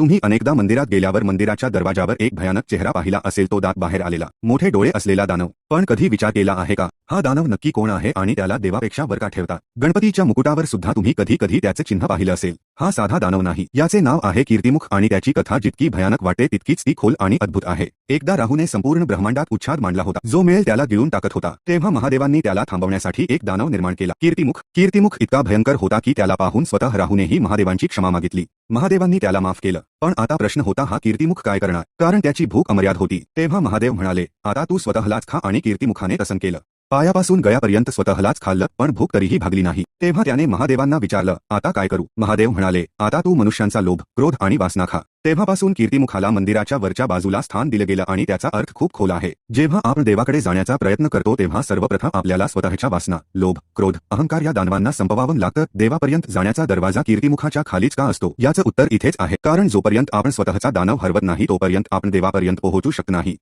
तुम्ही अनेकदा मंदिरात गेल्यावर मंदिराच्या दरवाजावर एक भयानक चेहरा पाहिला असेल, तो दात बाहेर आलेला, मोठे डोळे असलेला दानव. पण कधी विचार केला आहे का, हा दानव नक्की कोण आहे आणि त्याला देवापेक्षा वर का ठेवतात? गणपतीच्या मुकुटावर सुद्धा तुम्ही कधी कधी त्याचे चिन्ह पाहिलं असेल. हा साधा दानव नाही, याचे नाव आहे कीर्तिमुख आणि त्याची कथा जितकी भयानक वाटते तितकीच ती खोल आणि अद्भुत आहे. एकदा राहूने संपूर्ण ब्रह्मांडात उच्छाद मांडला होता, जो मिळेल त्याला गिळून टाकत होता. तेव्हा महादेवांनी त्याला थांबवण्यासाठी एक दानव निर्माण केला, कीर्तिमुख इतका भयंकर होता की त्याला पाहून स्वतः राहूनेही महादेवांची क्षमा मागितली. महादेवांनी त्याला माफ केलं. पण आता प्रश्न होता, हा कीर्तिमुख काय करणार? कारण त्याची भूक अमर्याद होती. तेव्हा महादेव म्हणाले, आता तू स्वतःलाच खा. आणि कीर्तिमुखाने तसं केलं. पायापासून गळ्यापर्यंत स्वतःलाच खाल्लं, पण भूक तरीही भागली नाही. तेव्हा त्याने महादेवांना विचारलं, आता काय करू? महादेव म्हणाले, आता तू मनुष्यांचा लोभ, क्रोध आणि वासना खा. तेव्हापासून कीर्तिमुखाला मंदिराच्या वरच्या बाजूला स्थान दिलं गेलं आणि त्याचा अर्थ खूप खोल आहे. जेव्हा आपण देवाकडे जाण्याचा प्रयत्न करतो तेव्हा सर्वप्रथम आपल्याला स्वतःच्या वासना, लोभ, क्रोध, अहंकार या दानवांना संपवावं लागतं. देवापर्यंत जाण्याचा दरवाजा कीर्तिमुखाच्या खालीच का असतो? याचं उत्तर इथेच आहे, कारण जोपर्यंत आपण स्वतःचा दानव हरवत नाही तोपर्यंत आपण देवापर्यंत पोहोचू शकत नाही.